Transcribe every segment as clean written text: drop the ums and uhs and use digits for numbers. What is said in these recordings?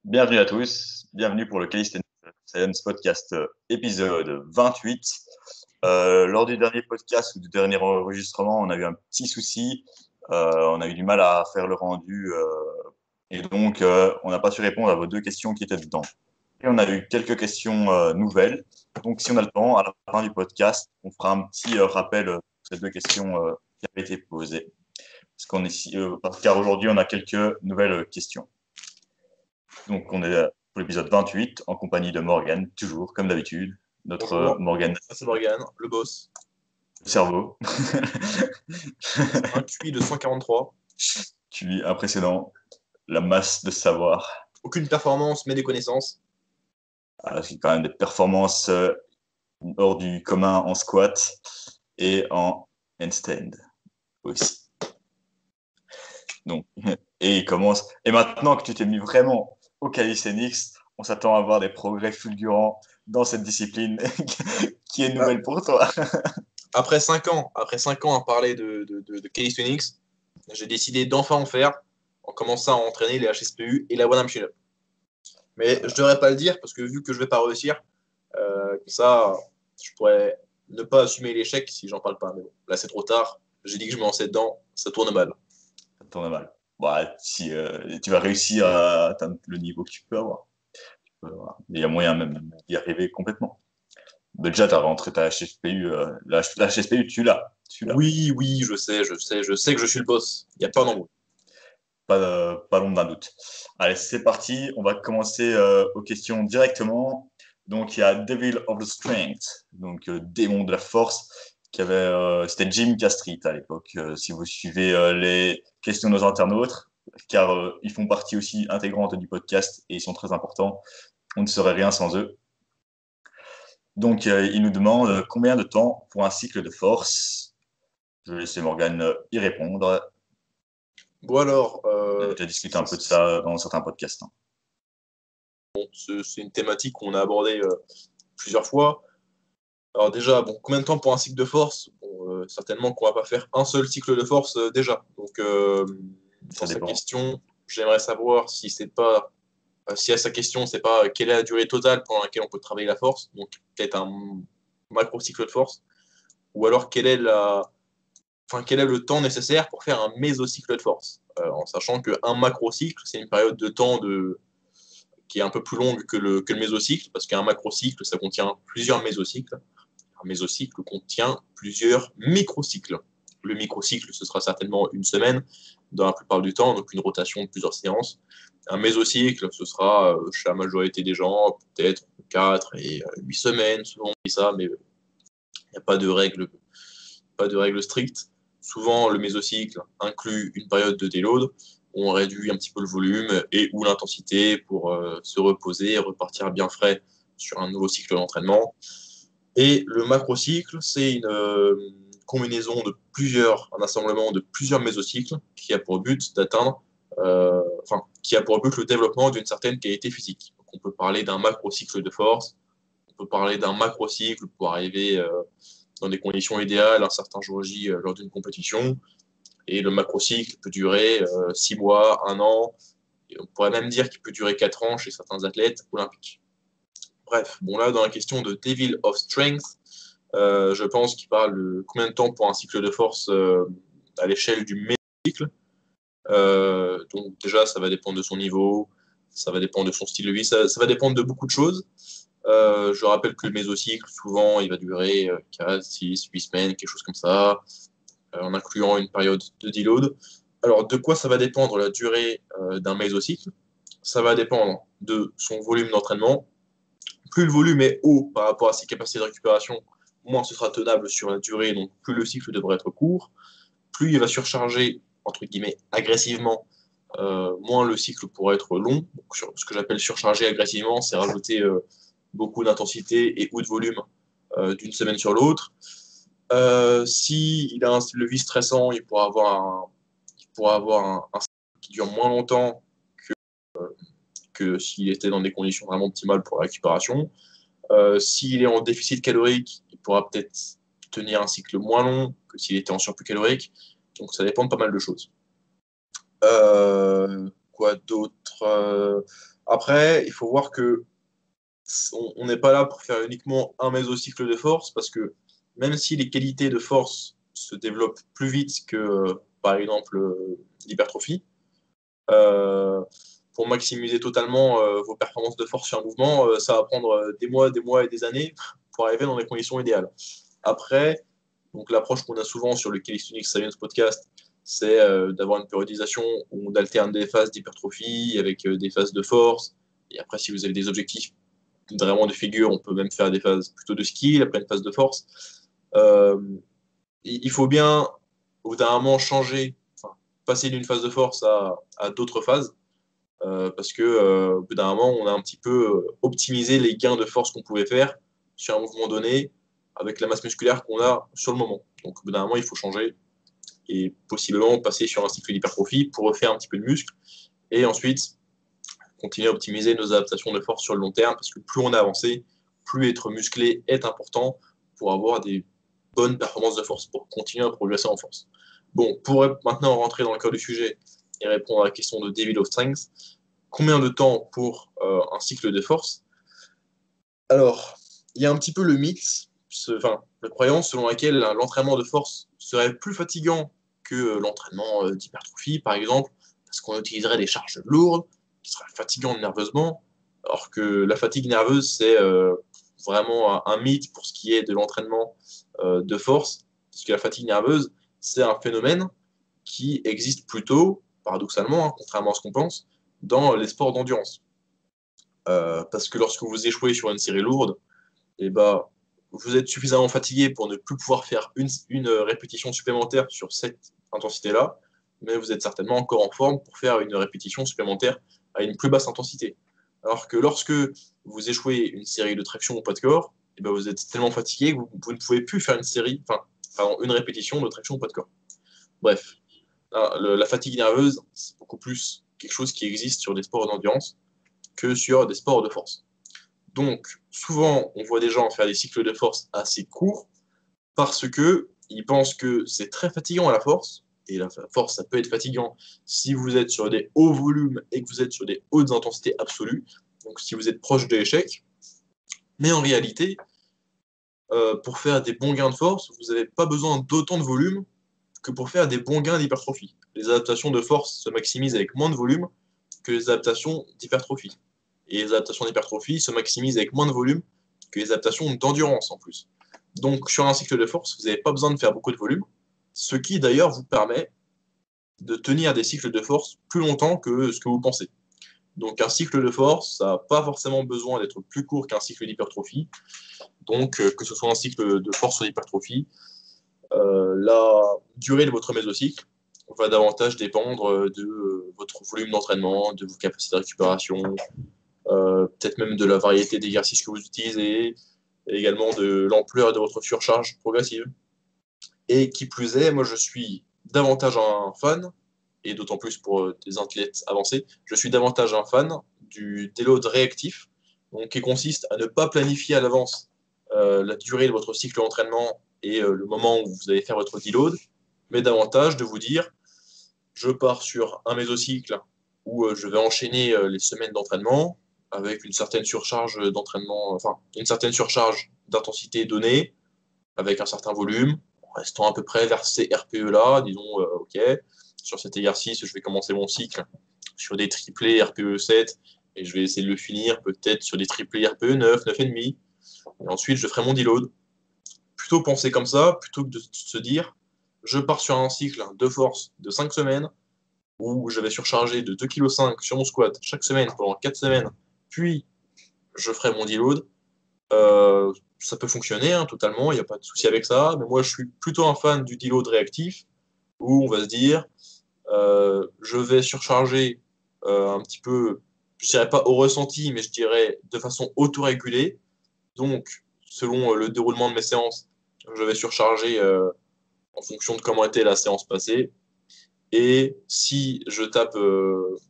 Bienvenue à tous, bienvenue pour le Calisthenics Science Podcast épisode 28. Lors du dernier podcast ou du dernier enregistrement, on a eu un petit souci, on a eu du mal à faire le rendu et donc on n'a pas su répondre à vos deux questions qui étaient dedans. Et on a eu quelques questions nouvelles, donc si on a le temps, à la fin du podcast, on fera un petit rappel de ces deux questions qui avaient été posées. Car aujourd'hui, on a quelques nouvelles questions. Donc, on est pour l'épisode 28 en compagnie de Morgane, toujours comme d'habitude. Notre Morgane. C'est Morgane, le boss. Le cerveau. Un QI de 143. QI impressionnant. La masse de savoir. Aucune performance, mais des connaissances. C'est quand même des performances hors du commun en squat et en handstand aussi. Donc, et il commence. Et maintenant que tu t'es mis vraiment au calisthenics, on s'attend à voir des progrès fulgurants dans cette discipline qui est nouvelle pour toi. Après 5 ans à parler de calisthenics, j'ai décidé d'enfin en faire en commençant à entraîner les HSPU et la one-arm chin-up. Mais je ne devrais pas le dire parce que vu que je ne vais pas réussir, ça, je pourrais ne pas assumer l'échec si j'en parle pas. Mais bon, là, c'est trop tard. J'ai dit que je me lançais dedans, ça tourne mal. Ça tourne mal. Bah, si tu vas réussir à atteindre le niveau que tu peux avoir. Il y a moyen même d'y arriver complètement. Mais déjà, tu as rentré ta HSPU. La HSPU, tu l'as. Oui, je sais que je suis le boss. Il n'y a pas d'embrouille. Pas l'ombre d'un doute. Allez, c'est parti. On va commencer aux questions directement. Donc, il y a Devil of the Strength, donc démon de la force, c'était Jim Castrit à l'époque. Si vous suivez les questions de nos internautes, car ils font partie aussi intégrante du podcast et ils sont très importants. On ne serait rien sans eux. Donc, il nous demande combien de temps pour un cycle de force. Je vais laisser Morgane y répondre. Bon alors, On a déjà discuté un peu de ça dans certains podcasts. C'est une thématique qu'on a abordée plusieurs fois. Alors déjà, combien de temps pour un cycle de force? Certainement qu'on ne va pas faire un seul cycle de force déjà. Donc, dans sa question, j'aimerais savoir si c'est pas, si à sa question, c'est pas quelle est la durée totale pendant laquelle on peut travailler la force, donc peut-être un macro cycle de force, ou alors quel est le temps nécessaire pour faire un mésocycle de force, en sachant qu'un macrocycle, c'est une période de temps qui est un peu plus longue que le mésocycle, parce qu'un macrocycle, ça contient plusieurs mésocycles. Un mésocycle contient plusieurs microcycles. Le microcycle, ce sera certainement une semaine, dans la plupart du temps, donc une rotation de plusieurs séances. Un mésocycle, ce sera, chez la majorité des gens, peut-être 4 et 8 semaines, souvent on dit ça, mais il n'y a pas de règle stricte. Souvent, le mésocycle inclut une période de déload, où on réduit un petit peu le volume et ou l'intensité pour se reposer et repartir bien frais sur un nouveau cycle d'entraînement. Et le macrocycle, c'est une combinaison un assemblement de plusieurs mésocycles qui a pour but le développement d'une certaine qualité physique. Donc, on peut parler d'un macrocycle de force, on peut parler d'un macrocycle pour arriver dans des conditions idéales un certain jour J lors d'une compétition. Et le macrocycle peut durer 6 mois, 1 an, et on pourrait même dire qu'il peut durer 4 ans chez certains athlètes olympiques. Bref, là, dans la question de Devil of Strength, je pense qu'il parle de combien de temps pour un cycle de force à l'échelle du mésocycle. Donc déjà, ça va dépendre de son niveau, ça va dépendre de son style de vie, ça va dépendre de beaucoup de choses. Je rappelle que le mésocycle, souvent, il va durer 4, 6, 8 semaines, quelque chose comme ça, en incluant une période de deload. Alors, de quoi ça va dépendre la durée d'un mésocycle? Ça va dépendre de son volume d'entraînement. Plus le volume est haut par rapport à ses capacités de récupération, moins ce sera tenable sur la durée, donc plus le cycle devrait être court. Plus il va surcharger, entre guillemets, agressivement, moins le cycle pourra être long. Donc, ce que j'appelle surcharger agressivement, c'est rajouter beaucoup d'intensité et ou de volume d'une semaine sur l'autre. S'il a un style de vie stressant, il pourra avoir un cycle qui dure moins longtemps que s'il était dans des conditions vraiment optimales pour la récupération. S'il est en déficit calorique, il pourra peut-être tenir un cycle moins long que s'il était en surplus calorique. Donc ça dépend de pas mal de choses. Quoi d'autre? Après, il faut voir que on n'est pas là pour faire uniquement un mésocycle de force, parce que même si les qualités de force se développent plus vite que, par exemple, l'hypertrophie, euh, pour maximiser totalement vos performances de force sur un mouvement, ça va prendre des mois et des années pour arriver dans les conditions idéales. Après, donc l'approche qu'on a souvent sur le Calisthenics Science Podcast, c'est d'avoir une périodisation où on alterne des phases d'hypertrophie avec des phases de force. Et après, si vous avez des objectifs vraiment de figure, on peut même faire des phases plutôt de skill, après une phase de force. Euh, il faut bien, au bout d'un moment, changer, enfin, passer d'une phase de force à d'autres phases, parce que au bout d'un moment, on a un petit peu optimisé les gains de force qu'on pouvait faire sur un mouvement donné avec la masse musculaire qu'on a sur le moment. Donc, au bout d'un moment, il faut changer et possiblement passer sur un cycle d'hypertrophie pour refaire un petit peu de muscle et ensuite continuer à optimiser nos adaptations de force sur le long terme, parce que plus on a avancé, plus être musclé est important pour avoir des bonnes performances de force, pour continuer à progresser en force. Bon, pour maintenant rentrer dans le cœur du sujet et répondre à la question de David of Strength, combien de temps pour un cycle de force? Alors, il y a un petit peu le mythe, la croyance selon laquelle l'entraînement de force serait plus fatigant que l'entraînement d'hypertrophie, par exemple, parce qu'on utiliserait des charges lourdes, qui seraient fatigantes nerveusement, alors que la fatigue nerveuse, c'est vraiment un mythe pour ce qui est de l'entraînement de force, parce que la fatigue nerveuse, c'est un phénomène qui existe plutôt, paradoxalement, hein, contrairement à ce qu'on pense, dans les sports d'endurance. Parce que lorsque vous échouez sur une série lourde, et bah, vous êtes suffisamment fatigué pour ne plus pouvoir faire une répétition supplémentaire sur cette intensité-là, mais vous êtes certainement encore en forme pour faire une répétition supplémentaire à une plus basse intensité. Alors que lorsque vous échouez une série de traction au poids de corps, et ben vous êtes tellement fatigué que vous ne pouvez plus faire une répétition de traction au poids de corps. Bref, la fatigue nerveuse, c'est beaucoup plus quelque chose qui existe sur des sports d'endurance que sur des sports de force. Donc, souvent, on voit des gens faire des cycles de force assez courts parce que ils pensent que c'est très fatigant à la force. Et la force, ça peut être fatigant si vous êtes sur des hauts volumes et que vous êtes sur des hautes intensités absolues. Donc, si vous êtes proche de l'échec. Mais en réalité, pour faire des bons gains de force, vous n'avez pas besoin d'autant de volume que pour faire des bons gains d'hypertrophie. Les adaptations de force se maximisent avec moins de volume que les adaptations d'hypertrophie. Et les adaptations d'hypertrophie se maximisent avec moins de volume que les adaptations d'endurance en plus. Donc sur un cycle de force, vous n'avez pas besoin de faire beaucoup de volume, ce qui d'ailleurs vous permet de tenir des cycles de force plus longtemps que ce que vous pensez. Donc un cycle de force, ça n'a pas forcément besoin d'être plus court qu'un cycle d'hypertrophie. Donc que ce soit un cycle de force ou d'hypertrophie, la durée de votre mésocycle va davantage dépendre de votre volume d'entraînement, de vos capacités de récupération, peut-être même de la variété d'exercices que vous utilisez, et également de l'ampleur de votre surcharge progressive. Et qui plus est, moi je suis davantage un fan, et d'autant plus pour des athlètes avancés, je suis davantage un fan du déload réactif, donc qui consiste à ne pas planifier à l'avance la durée de votre cycle d'entraînement et le moment où vous allez faire votre deload, mais davantage de vous dire, je pars sur un mésocycle où je vais enchaîner les semaines d'entraînement avec une certaine surcharge d'entraînement, enfin une certaine surcharge d'intensité donnée, avec un certain volume, en restant à peu près vers ces RPE-là, disons, OK, sur cet exercice, je vais commencer mon cycle sur des triplés RPE 7, et je vais essayer de le finir peut-être sur des triplés RPE 9, 9,5, et ensuite je ferai mon deload. Plutôt penser comme ça, plutôt que de se dire, je pars sur un cycle de force de 5 semaines, où je vais surcharger de 2,5 kg sur mon squat chaque semaine pendant 4 semaines, puis je ferai mon deload. Ça peut fonctionner hein, totalement, il n'y a pas de souci avec ça, mais moi je suis plutôt un fan du deload réactif, où on va se dire, je vais surcharger un petit peu, je dirais pas au ressenti, mais je dirais de façon autorégulée. Donc, selon le déroulement de mes séances, je vais surcharger en fonction de comment était la séance passée. Et si je tape,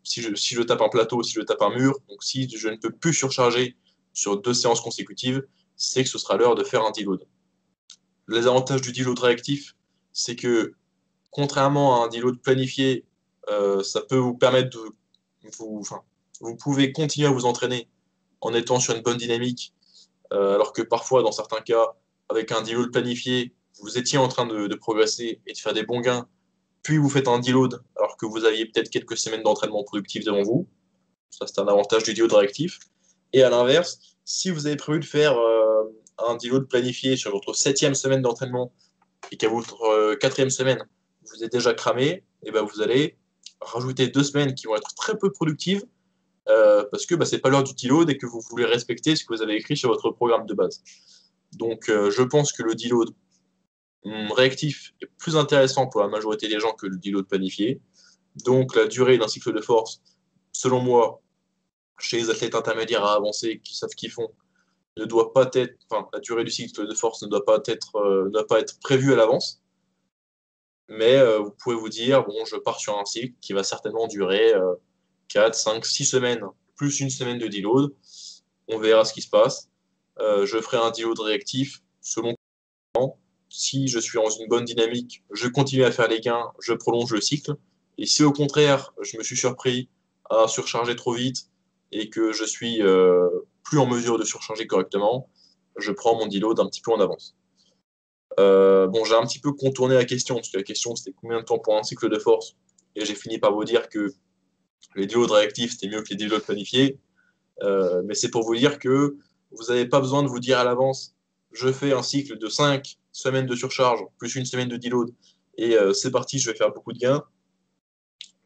si je tape un plateau, si je tape un mur, donc si je ne peux plus surcharger sur 2 séances consécutives, c'est que ce sera l'heure de faire un deload. Les avantages du deload réactif, c'est que contrairement à un deload planifié, ça peut vous permettre de vous, enfin, vous pouvez continuer à vous entraîner en étant sur une bonne dynamique, alors que parfois, dans certains cas, avec un deload planifié, vous étiez en train de progresser et de faire des bons gains, puis vous faites un deload alors que vous aviez peut-être quelques semaines d'entraînement productif devant vous. Ça, c'est un avantage du deload réactif. Et à l'inverse, si vous avez prévu de faire un deload planifié sur votre 7e semaine d'entraînement et qu'à votre 4e semaine, vous êtes déjà cramé, et ben vous allez rajouter 2 semaines qui vont être très peu productives parce que c'est pas l'heure du deload et que vous voulez respecter ce que vous avez écrit sur votre programme de base. Donc je pense que le deload réactif est plus intéressant pour la majorité des gens que le deload planifié. Donc la durée d'un cycle de force, selon moi, chez les athlètes intermédiaires à avancés qui savent ce qu'ils font, ne doit pas être, enfin, la durée du cycle de force ne doit pas être prévue à l'avance. Mais vous pouvez vous dire, bon, je pars sur un cycle qui va certainement durer 4, 5, 6 semaines, plus une semaine de deload. On verra ce qui se passe. Je ferai un deload réactif selon comment. Si je suis dans une bonne dynamique, je continue à faire les gains, je prolonge le cycle. Et si au contraire, je me suis surpris à surcharger trop vite et que je suis plus en mesure de surcharger correctement, je prends mon deload un petit peu en avance. Bon, j'ai un petit peu contourné la question, parce que la question c'était combien de temps pour un cycle de force, et j'ai fini par vous dire que les deloads réactifs c'était mieux que les deloads planifiés, mais c'est pour vous dire que vous n'avez pas besoin de vous dire à l'avance, je fais un cycle de 5 semaines de surcharge, plus une semaine de deload, et c'est parti, je vais faire beaucoup de gains.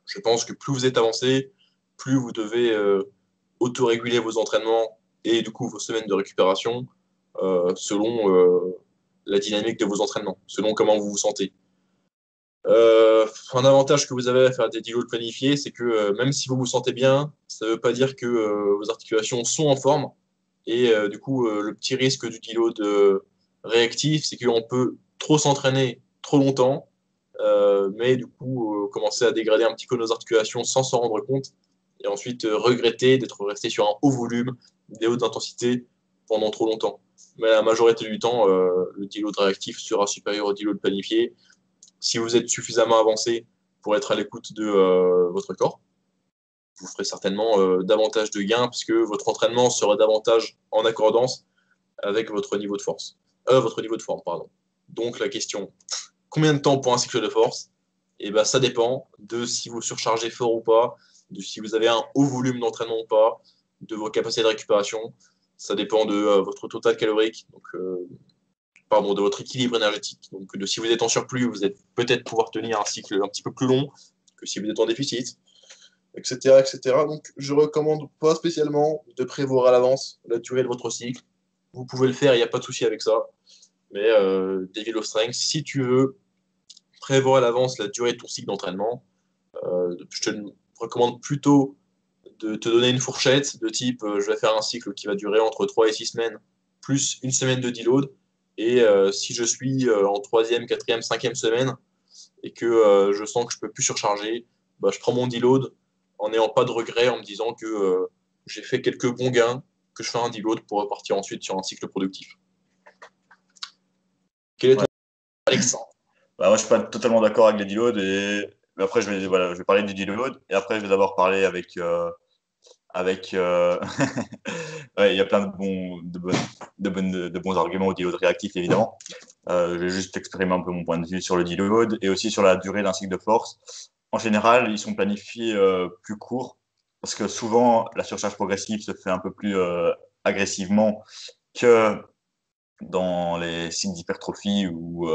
Je pense que plus vous êtes avancé, plus vous devez autoréguler vos entraînements et du coup vos semaines de récupération selon la dynamique de vos entraînements, selon comment vous vous sentez. Un avantage que vous avez à faire des deloads planifiés, c'est que même si vous vous sentez bien, ça ne veut pas dire que vos articulations sont en forme. Et du coup, le petit risque du deload réactif, c'est qu'on peut trop s'entraîner trop longtemps, mais du coup, commencer à dégrader un petit peu nos articulations sans s'en rendre compte, et ensuite regretter d'être resté sur un haut volume, des hautes intensités pendant trop longtemps. Mais la majorité du temps, le deload réactif sera supérieur au deload planifié si vous êtes suffisamment avancé pour être à l'écoute de votre corps. Vous ferez certainement davantage de gains parce que votre entraînement sera davantage en accordance avec votre niveau de force. Votre niveau de forme, pardon. Donc la question, combien de temps pour un cycle de force? Et ben, ça dépend de si vous surchargez fort ou pas, de si vous avez un haut volume d'entraînement ou pas, de vos capacités de récupération. Ça dépend de votre total calorique, donc, de votre équilibre énergétique. Donc de si vous êtes en surplus, vous allez peut-être pouvoir tenir un cycle un petit peu plus long que si vous êtes en déficit, etc., etc. Donc je recommande pas spécialement de prévoir à l'avance la durée de votre cycle. Vous pouvez le faire, il n'y a pas de souci avec ça. Mais Devil of Strength, si tu veux prévoir à l'avance la durée de ton cycle d'entraînement, je te recommande plutôt de te donner une fourchette de type je vais faire un cycle qui va durer entre 3 et 6 semaines, plus une semaine de deload. Et si je suis en 3e, 4e, 5e semaine et que je sens que je ne peux plus surcharger, je prends mon deload en n'ayant pas de regret, en me disant que j'ai fait quelques bons gains, que je fais un deload pour repartir ensuite sur un cycle productif. Quel est ton Alexandre? Moi, je ne suis pas totalement d'accord avec les deloads. Mais après, je vais parler du deload. Et après, je vais d'abord parler ouais, il y a plein de bons arguments au deload réactif, évidemment. Je vais juste exprimer un peu mon point de vue sur le deload et aussi sur la durée d'un cycle de force. En général, ils sont planifiés plus courts parce que souvent, la surcharge progressive se fait un peu plus agressivement que dans les signes d'hypertrophie où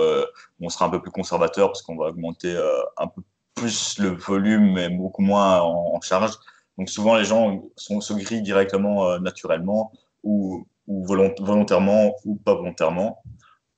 on sera un peu plus conservateur parce qu'on va augmenter un peu plus le volume mais beaucoup moins en charge. Donc souvent les gens se grillent directement naturellement ou volontairement ou pas volontairement.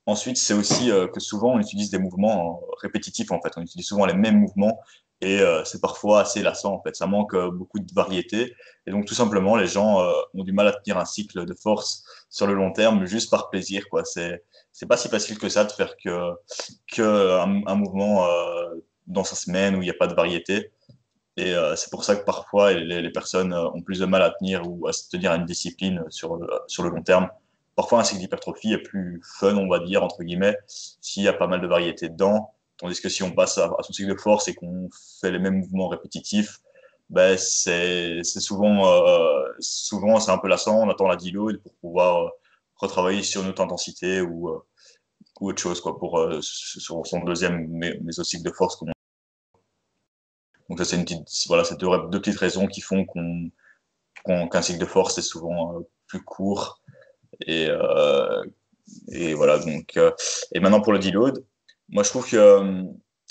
Ensuite, c'est aussi que souvent on utilise des mouvements répétitifs en fait. On utilise souvent les mêmes mouvements et c'est parfois assez lassant en fait. Ça manque beaucoup de variété et donc tout simplement les gens ont du mal à tenir un cycle de force sur le long terme juste par plaisir quoi. C'est pas si facile que ça de faire que un mouvement dans sa semaine où il n'y a pas de variété. Et c'est pour ça que parfois les personnes ont plus de mal à tenir ou à se tenir à une discipline sur le long terme. Parfois, un cycle d'hypertrophie est plus fun, on va dire, entre guillemets, s'il y a pas mal de variétés dedans. Tandis que si on passe à son cycle de force et qu'on fait les mêmes mouvements répétitifs, c'est souvent c'est un peu lassant. On attend la deload pour pouvoir retravailler sur notre intensité ou autre chose quoi pour sur son deuxième mésocycle de force. Donc ça c'est voilà, c'est deux petites raisons qui font qu'un cycle de force est souvent plus court et et voilà donc et maintenant pour le deload, moi je trouve que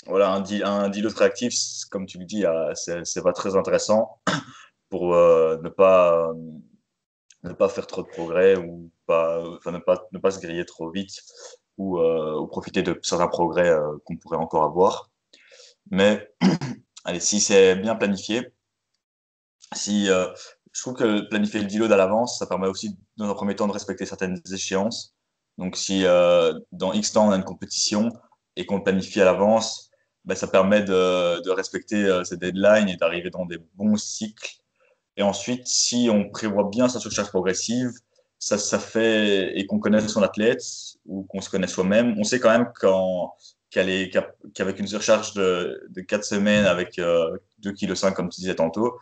voilà un deload réactif comme tu le dis c'est pas très intéressant pour ne pas faire trop de progrès ou pas enfin ne pas se griller trop vite ou profiter de certains progrès qu'on pourrait encore avoir. Mais allez, si c'est bien planifié, si je trouve que planifier le deload à l'avance, ça permet aussi, dans un premier temps, de respecter certaines échéances. Donc, si dans X temps, on a une compétition et qu'on le planifie à l'avance, ben, ça permet de respecter ces deadlines et d'arriver dans des bons cycles. Et ensuite, si on prévoit bien sa surcharge progressive, ça fait, et qu'on connaît son athlète ou qu'on se connaît soi-même, on sait quand même qu'avec une surcharge de 4 semaines avec 2,5 kg, comme tu disais tantôt,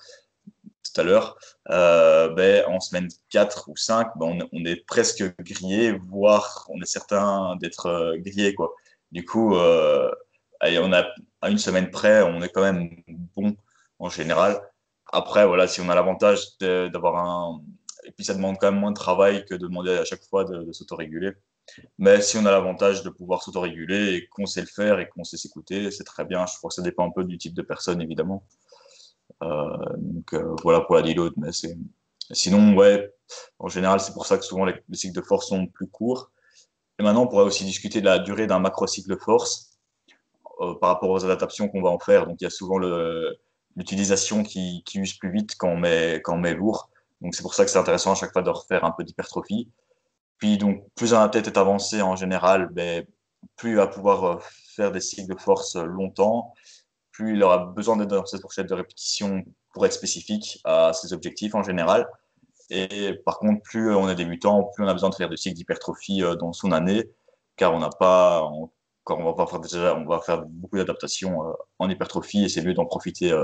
tout à l'heure, ben, en semaine 4 ou 5, ben, on est presque grillé, voire on est certain d'être grillé, quoi. Du coup, allez, à une semaine près, on est quand même bon en général. Après, voilà, si on a l'avantage d'avoir un. Et puis ça demande quand même moins de travail que de demander à chaque fois de s'autoréguler. Mais si on a l'avantage de pouvoir s'autoréguler et qu'on sait le faire et qu'on sait s'écouter, c'est très bien. Je crois que ça dépend un peu du type de personne, évidemment. Donc voilà pour la deload. Mais sinon, ouais, en général, c'est pour ça que souvent les cycles de force sont plus courts. Et maintenant, on pourrait aussi discuter de la durée d'un macro-cycle de force par rapport aux adaptations qu'on va en faire. Donc il y a souvent l'utilisation qui use plus vite quand on met lourd. Donc c'est pour ça que c'est intéressant à chaque fois de refaire un peu d'hypertrophie. Puis donc, plus un athlète est avancé en général, ben, plus il va pouvoir faire des cycles de force longtemps, plus il aura besoin d'être dans cette fourchette de répétition pour être spécifique à ses objectifs en général. Et par contre, plus on est débutant, plus on a besoin de faire des cycles d'hypertrophie dans son année, car on n'a pas, quand on va pas faire déjà, on va faire beaucoup d'adaptations en hypertrophie et c'est mieux d'en profiter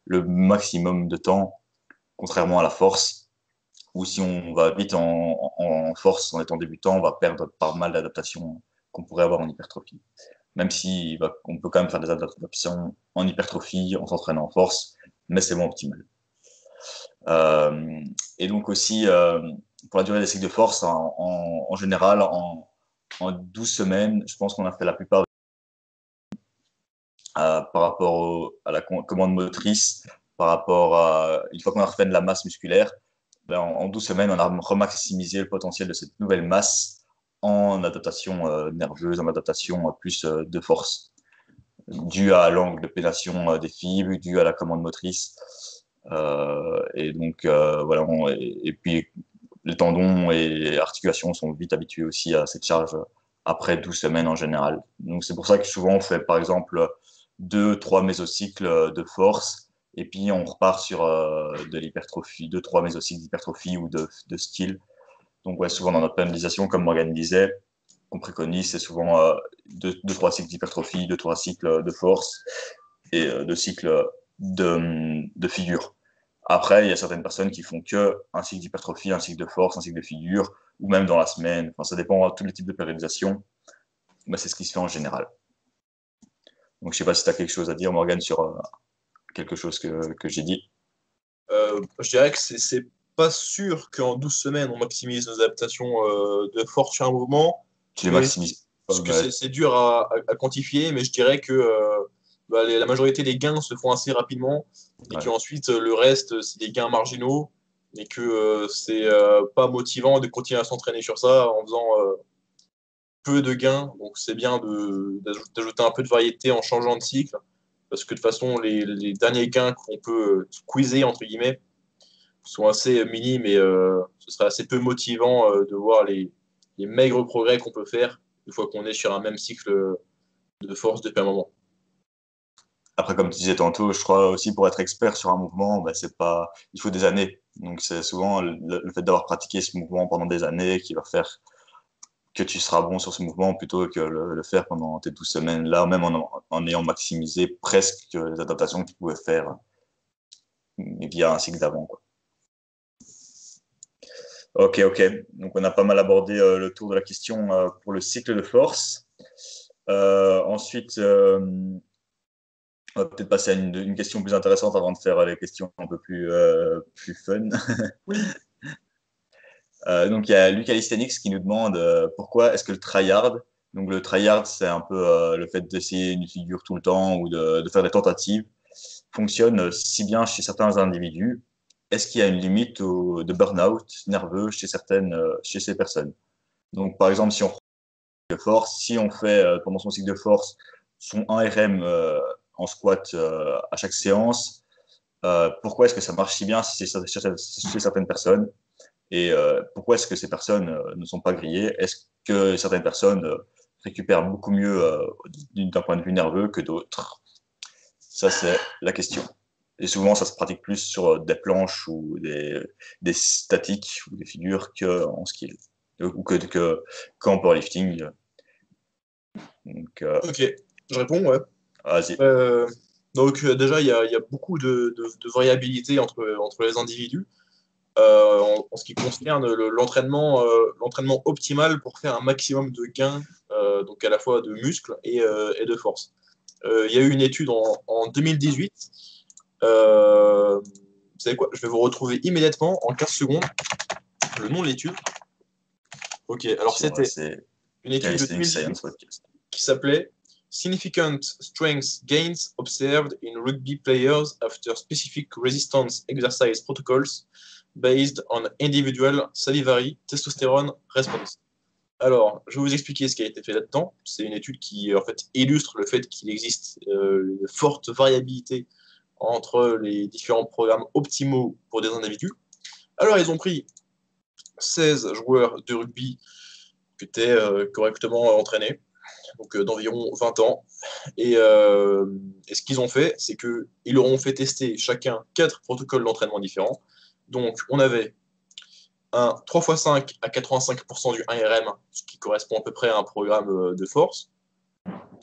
le maximum de temps, contrairement à la force ou si on va vite en force en étant débutant, on va perdre pas mal d'adaptations qu'on pourrait avoir en hypertrophie. Même si on peut quand même faire des adaptations en hypertrophie en s'entraînant en force, mais c'est moins optimal. Et donc aussi, pour la durée des cycles de force, en général, en 12 semaines, je pense qu'on a fait la plupart par rapport à la commande motrice, par rapport à une fois qu'on a refait de la masse musculaire, ben, en 12 semaines, on a remaximisé le potentiel de cette nouvelle masse en adaptation nerveuse, en adaptation plus de force, due à l'angle de pénation des fibres, due à la commande motrice. Et donc, voilà, et puis les tendons et les articulations sont vite habitués aussi à cette charge après 12 semaines en général. Donc, c'est pour ça que souvent on fait par exemple 2-3 mésocycles de force et puis on repart sur de l'hypertrophie, 2-3 mésocycles d'hypertrophie ou de style. Donc, ouais, souvent dans notre pénalisation, comme Morgan disait, qu'on préconise, c'est souvent 2-3 cycles d'hypertrophie, 2-3 cycles de force et 2 cycles de figure. Après, il y a certaines personnes qui font que un cycle d'hypertrophie, un cycle de force, un cycle de figure, ou même dans la semaine. Enfin, ça dépend de tous les types de périodisation, mais c'est ce qui se fait en général. Donc, je ne sais pas si tu as quelque chose à dire, Morgan, sur quelque chose que j'ai dit. Je dirais que c'est pas sûr qu'en 12 semaines, on maximise nos adaptations de force sur un mouvement, Tu les mais maximises. parce que c'est dur à quantifier, mais je dirais que la majorité des gains se font assez rapidement et Ouais. qu'ensuite le reste, c'est des gains marginaux et que c'est pas motivant de continuer à s'entraîner sur ça en faisant peu de gains. Donc c'est bien d'ajouter un peu de variété en changeant de cycle parce que de toute façon, les derniers gains qu'on peut squeezer, entre guillemets, sont assez minimes et ce serait assez peu motivant de voir les maigres progrès qu'on peut faire une fois qu'on est sur un même cycle de force depuis un moment. Après, comme tu disais tantôt, je crois aussi pour être expert sur un mouvement, bah, c'est pas, il faut des années. Donc, c'est souvent le fait d'avoir pratiqué ce mouvement pendant des années qui va faire que tu seras bon sur ce mouvement plutôt que le faire pendant tes 12 semaines là, même en ayant maximisé presque les adaptations que tu pouvais faire via un cycle d'avant, quoi. Ok. Donc, on a pas mal abordé le tour de la question pour le cycle de force. Ensuite, on va peut-être passer à une question plus intéressante avant de faire les questions un peu plus fun. Oui. Donc, il y a Lucalistenix qui nous demande pourquoi est-ce que le tryhard, donc le tryhard, c'est un peu le fait d'essayer une figure tout le temps ou de faire des tentatives, fonctionne si bien chez certains individus. Est-ce qu'il y a une limite de burn-out nerveux chez ces personnes? Donc, par exemple, si on de force, si on fait pendant son cycle de force son 1 RM en squat à chaque séance, pourquoi est-ce que ça marche si bien chez certaines personnes? Et pourquoi est-ce que ces personnes ne sont pas grillées? Est-ce que certaines personnes récupèrent beaucoup mieux d'un point de vue nerveux que d'autres? Ça, c'est la question. Et souvent, ça se pratique plus sur des planches ou des statiques ou des figures qu'en skill ou qu'en powerlifting. Donc, Ok, je réponds, ouais. vas-y. Donc déjà, il y a beaucoup de variabilité entre les individus en ce qui concerne l'entraînement optimal pour faire un maximum de gains, donc à la fois de muscles et de force. Il y a eu une étude en 2018. Vous savez quoi? Je vais vous retrouver immédiatement en 15 secondes le nom de l'étude. Ok, alors c'était une étude de Calisthenics 2018 Science Podcast. qui s'appelait Significant Strength Gains Observed in Rugby Players After Specific Resistance Exercise Protocols Based on Individual Salivary Testosterone Response. Alors, je vais vous expliquer ce qui a été fait là-dedans. C'est une étude qui en fait illustre le fait qu'il existe une forte variabilité entre les différents programmes optimaux pour des individus. Alors, ils ont pris 16 joueurs de rugby qui étaient correctement entraînés, donc d'environ 20 ans. Et ce qu'ils ont fait, c'est qu'ils leur ont fait tester chacun 4 protocoles d'entraînement différents. Donc, on avait un 3x5 à 85% du 1RM, ce qui correspond à peu près à un programme de force,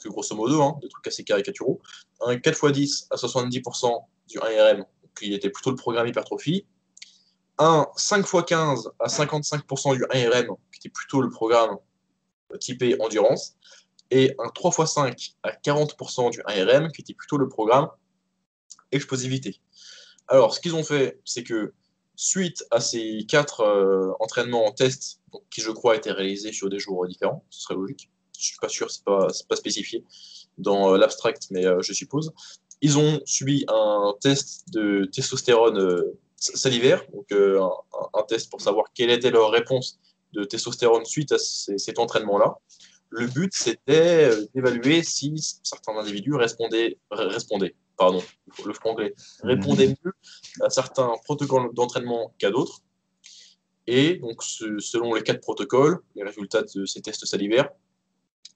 que grosso modo, hein, des trucs assez caricaturaux. Un 4x10 à 70% du 1RM, qui était plutôt le programme hypertrophie. Un 5x15 à 55% du 1RM, qui était plutôt le programme typé endurance. Et un 3x5 à 40% du 1RM, qui était plutôt le programme explosivité. Alors, ce qu'ils ont fait, c'est que suite à ces 4 entraînements en test, donc, qui je crois étaient réalisés sur des jours différents, ce serait logique, je suis pas sûr, c'est pas spécifié dans l'abstract, mais je suppose, ils ont subi un test de testostérone salivaire, donc un test pour savoir quelle était leur réponse de testostérone suite à cet entraînement-là. Le but, c'était d'évaluer si certains individus répondaient, pardon, le franglais, répondaient mieux à certains protocoles d'entraînement qu'à d'autres. Et donc, selon les 4 protocoles, les résultats de ces tests salivaires,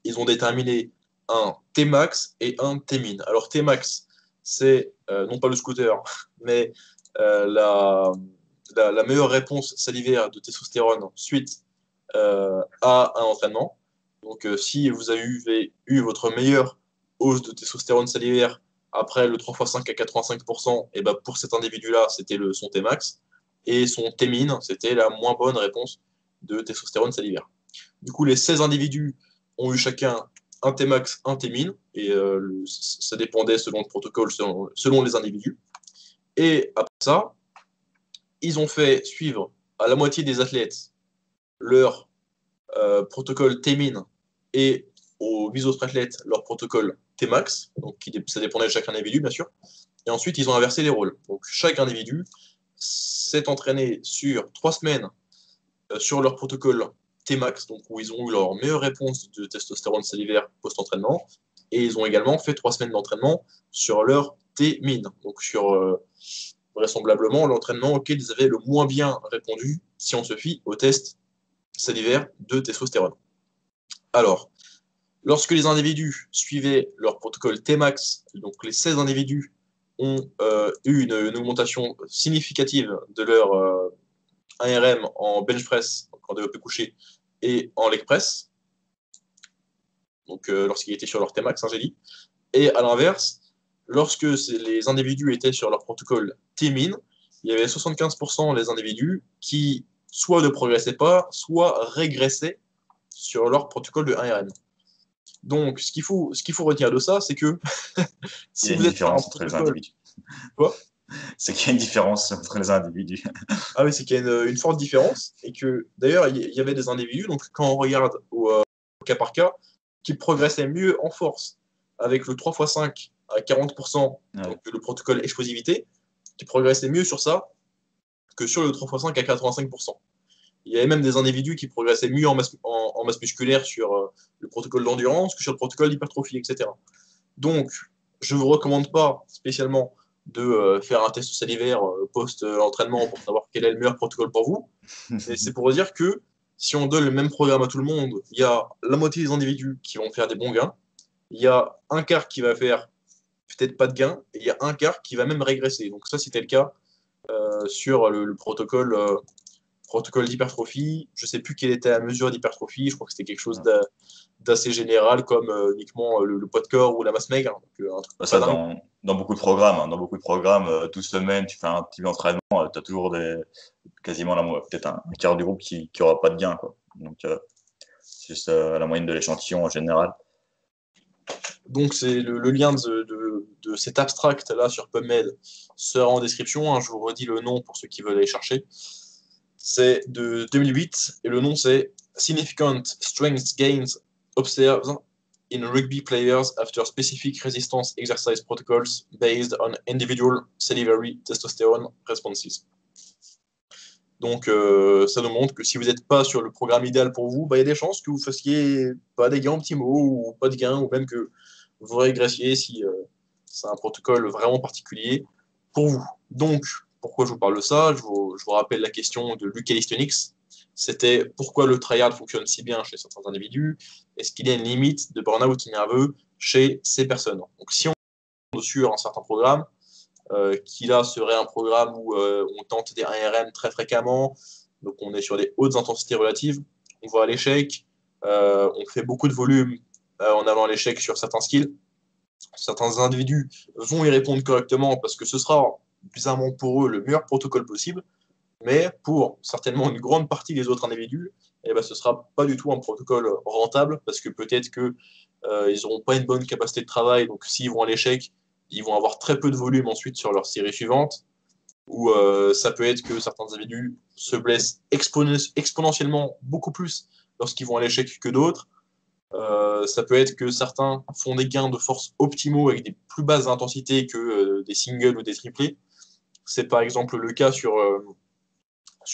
ils ont déterminé un Tmax et un Tmin. Alors, Tmax, c'est non pas le scooter, mais la meilleure réponse salivaire de testostérone suite à un entraînement. Donc, si vous avez eu votre meilleure hausse de testostérone salivaire après le 3x5 à 85%, et ben pour cet individu-là, c'était son Tmax. Et son Tmin, c'était la moins bonne réponse de testostérone salivaire. Du coup, les 16 individus ont eu chacun un Tmax, un Tmin, et ça dépendait selon le protocole, selon les individus. Et après ça, ils ont fait suivre à la moitié des athlètes leur protocole Tmin et aux 8 autres athlètes leur protocole Tmax, donc ça dépendait de chaque individu, bien sûr. Et ensuite, ils ont inversé les rôles. Donc, chaque individu s'est entraîné sur 3 semaines sur leur protocole Tmax, donc où ils ont eu leur meilleure réponse de testostérone salivaire post-entraînement, et ils ont également fait 3 semaines d'entraînement sur leur Tmin, donc sur vraisemblablement l'entraînement auquel ils avaient le moins bien répondu si on se fie au test salivaire de testostérone. Alors, lorsque les individus suivaient leur protocole Tmax, donc les 16 individus ont eu une augmentation significative de leur 1RM en bench press, en développé couché, et en leg press, donc lorsqu'ils étaient sur leur Tmax, hein, j'ai dit. Et à l'inverse, lorsque les individus étaient sur leur protocole Tmin, il y avait 75% des individus qui soit ne progressaient pas, soit régressaient sur leur protocole de 1RM. Donc, ce qu'il faut retenir de ça, c'est que Il y si a une vous êtes sur un différence entre les protocole... individus. Quoi? C'est qu'il y a une différence entre les individus. Ah oui, c'est qu'il y a une forte différence et que d'ailleurs, il y avait des individus, donc quand on regarde au cas par cas, qui progressaient mieux en force avec le 3x5 à 40%, donc le protocole explosivité, qui progressaient mieux sur ça que sur le 3x5 à 85%. Il y avait même des individus qui progressaient mieux en masse musculaire sur le protocole d'endurance que sur le protocole d'hypertrophie, etc. Donc, je ne vous recommande pas spécialement de faire un test salivaire post-entraînement pour savoir quel est le meilleur protocole pour vous. Mais c'est pour dire que si on donne le même programme à tout le monde, il y a la moitié des individus qui vont faire des bons gains, il y a un quart qui va faire peut-être pas de gains, et il y a un quart qui va même régresser. Donc ça, c'était le cas sur le protocole d'hypertrophie. Je ne sais plus quelle était la mesure d'hypertrophie, je crois que c'était quelque chose d'assez général, comme uniquement le poids de corps ou la masse maigre. Donc, un truc Ça, dans beaucoup de programmes, hein. Dans beaucoup de programmes, 12 semaines, tu fais un petit entraînement, tu as toujours quasiment peut-être un quart du groupe qui n'aura pas de gain, quoi. Donc, c'est juste la moyenne de l'échantillon en général. Donc, c'est le lien de cet abstract-là sur PubMed sera en description. Hein, je vous redis le nom pour ceux qui veulent aller chercher. C'est de 2008 et le nom c'est Significant Strength Gains Observed in Rugby Players After Specific Resistance Exercise Protocols Based on Individual Salivary Testosterone Responses. Donc, ça nous montre que si vous n'êtes pas sur le programme idéal pour vous, il y a des chances que vous fassiez pas des gains optimaux ou pas de gains, ou même que vous régressiez si c'est un protocole vraiment particulier pour vous. Donc, pourquoi je vous parle de ça? Je vous rappelle la question de Luke Calisthenics. C'était pourquoi le tryhard fonctionne si bien chez certains individus? Est-ce qu'il y a une limite de burn-out nerveux chez ces personnes? Donc, si on est sur un certain programme, qui là serait un programme où on tente des 1RM très fréquemment, donc on est sur des hautes intensités relatives, on va à l'échec, on fait beaucoup de volume en allant à l'échec sur certains skills. Certains individus vont y répondre correctement parce que ce sera bizarrement pour eux le meilleur protocole possible, mais pour certainement une grande partie des autres individus, ce ne sera pas du tout un protocole rentable parce que peut-être qu'ils n'auront pas une bonne capacité de travail, donc s'ils vont à l'échec, ils vont avoir très peu de volume ensuite sur leur série suivante, ou ça peut être que certains individus se blessent exponentiellement beaucoup plus lorsqu'ils vont à l'échec que d'autres. Ça peut être que certains font des gains de force optimaux avec des plus basses intensités que des singles ou des triplés. C'est par exemple le cas sur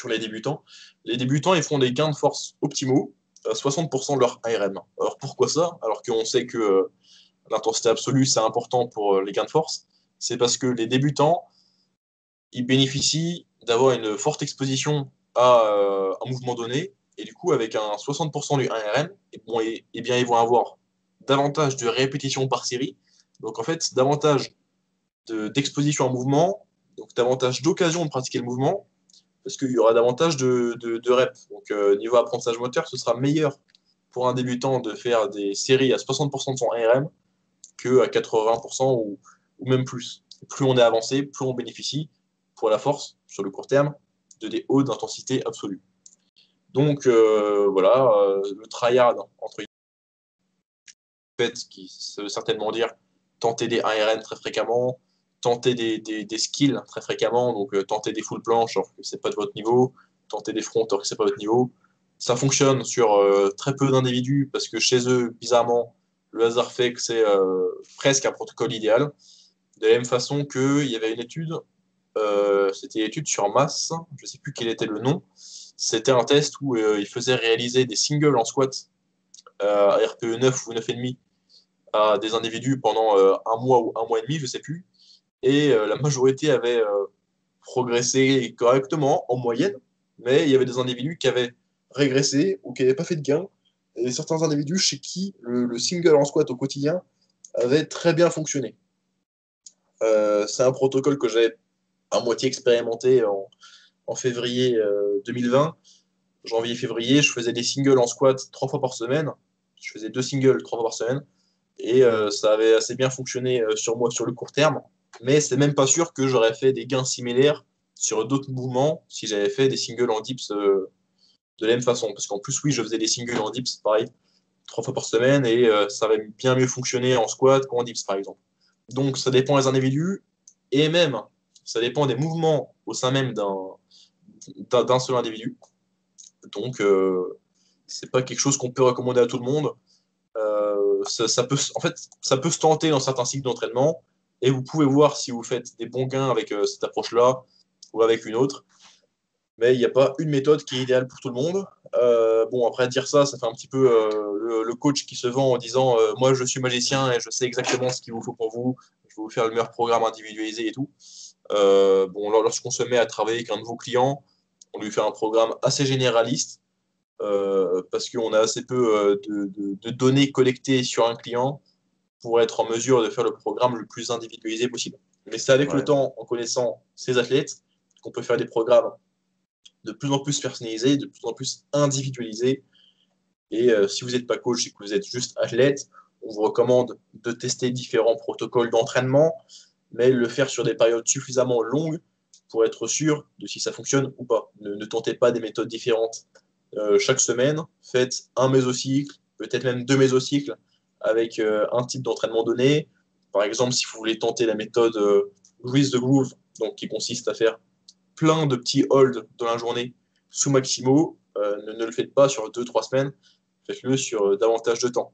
les débutants. Les débutants, ils font des gains de force optimaux, 60% de leur ARM. Alors pourquoi ça? Alors qu'on sait que l'intensité absolue, c'est important pour les gains de force. C'est parce que les débutants, ils bénéficient d'avoir une forte exposition à un mouvement donné. Et du coup, avec un 60% du 1RM, bien, ils vont avoir davantage de répétitions par série. Donc en fait, davantage d'exposition à un mouvement, donc davantage d'occasions de pratiquer le mouvement, parce qu'il y aura davantage de reps. Donc niveau apprentissage moteur, ce sera meilleur pour un débutant de faire des séries à 60% de son 1RM qu'à 80% ou même plus. Plus on est avancé, plus on bénéficie pour la force, sur le court terme, de des hauts d'intensité absolue. Donc voilà, le tryhard, entre guillemets, qui ça veut certainement dire tenter des 1RM très fréquemment, tenter des skills très fréquemment, donc tenter des full planches alors que c'est pas de votre niveau, tenter des fronts alors que c'est pas votre niveau. Ça fonctionne sur très peu d'individus parce que chez eux, bizarrement, le hasard fait que c'est presque un protocole idéal. De la même façon qu'il y avait une étude, c'était une étude sur masse, je ne sais plus quel était le nom. C'était un test où il faisait réaliser des singles en squat à RPE 9 ou 9,5 à des individus pendant un mois ou un mois et demi, je ne sais plus. Et la majorité avait progressé correctement en moyenne, mais il y avait des individus qui avaient régressé ou qui n'avaient pas fait de gain. Et certains individus chez qui le single en squat au quotidien avait très bien fonctionné. C'est un protocole que j'ai à moitié expérimenté en février 2020. Janvier-février, je faisais des singles en squat 3 fois par semaine. Je faisais 2 singles 3 fois par semaine. Et ça avait assez bien fonctionné sur moi sur le court terme. Mais c'est même pas sûr que j'aurais fait des gains similaires sur d'autres mouvements si j'avais fait des singles en dips de la même façon. Parce qu'en plus, oui, je faisais des singles en dips, pareil, 3 fois par semaine, et ça va bien mieux fonctionner en squat qu'en dips, par exemple. Donc, ça dépend des individus, et même, ça dépend des mouvements au sein même d'un seul individu. Donc, c'est pas quelque chose qu'on peut recommander à tout le monde. Ça peut, en fait, ça peut se tenter dans certains cycles d'entraînement, et vous pouvez voir si vous faites des bons gains avec cette approche-là ou avec une autre. Mais il n'y a pas une méthode qui est idéale pour tout le monde. Bon, après dire ça, ça fait un petit peu le coach qui se vend en disant moi je suis magicien et je sais exactement ce qu'il vous faut pour vous, je vais vous faire le meilleur programme individualisé et tout. Bon, lorsqu'on se met à travailler avec un nouveau client, on lui fait un programme assez généraliste parce qu'on a assez peu de données collectées sur un client pour être en mesure de faire le programme le plus individualisé possible. Mais c'est avec le Ouais. temps, en connaissant ces athlètes, qu'on peut faire des programmes de plus en plus personnalisés, de plus en plus individualisés. Et si vous n'êtes pas coach et que vous êtes juste athlète, on vous recommande de tester différents protocoles d'entraînement, mais le faire sur des périodes suffisamment longues pour être sûr de si ça fonctionne ou pas. Ne tentez pas des méthodes différentes chaque semaine. Faites un mésocycle, peut-être même 2 mésocycles avec un type d'entraînement donné. Par exemple, si vous voulez tenter la méthode Grease the Groove, donc qui consiste à faire plein de petits holds dans la journée sous maximo, ne le faites pas sur 2-3 semaines, faites-le sur davantage de temps.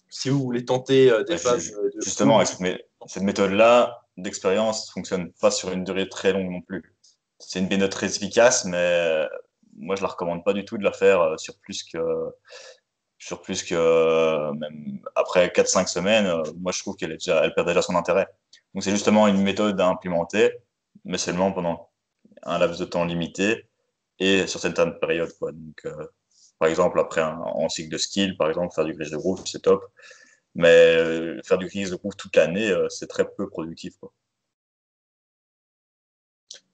Si vous voulez tenter des phases de Justement, hold, avec cette méthode-là d'expérience ne fonctionne pas sur une durée très longue non plus. C'est une méthode très efficace, mais moi, je ne la recommande pas du tout de la faire même après 4-5 semaines. Moi, je trouve elle perd déjà son intérêt. Donc, c'est justement une méthode à implémenter, mais seulement pendant un laps de temps limité et sur certaines périodes, quoi. Donc, par exemple, en cycle de skill, par exemple, faire du grige de groove, c'est top. Mais faire du grige de groove toute l'année, c'est très peu productif, quoi.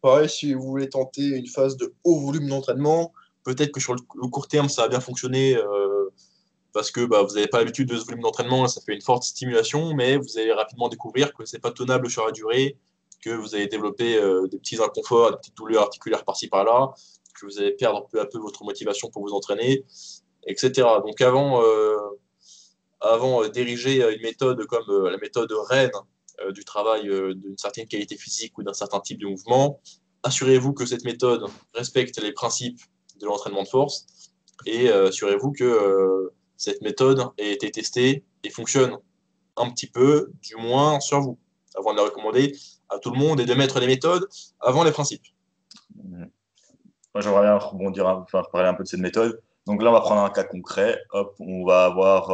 pareil, si vous voulez tenter une phase de haut volume d'entraînement, peut-être que sur le court terme, ça va bien fonctionner parce que bah, vous n'avez pas l'habitude de ce volume d'entraînement, ça fait une forte stimulation, mais vous allez rapidement découvrir que ce n'est pas tenable sur la durée, que vous allez développer des petits inconforts, des petites douleurs articulaires par-ci par-là, que vous allez perdre peu à peu votre motivation pour vous entraîner, etc. Donc avant d'ériger une méthode comme la méthode Rennes du travail d'une certaine qualité physique ou d'un certain type de mouvement, assurez-vous que cette méthode respecte les principes de l'entraînement de force et assurez-vous que cette méthode a été testée et fonctionne un petit peu, du moins sur vous, avant de la recommander à tout le monde et de mettre les méthodes avant les principes. Moi, j'aimerais bien rebondir, enfin, parler un peu de cette méthode. Donc là, on va prendre un cas concret. Hop, on va avoir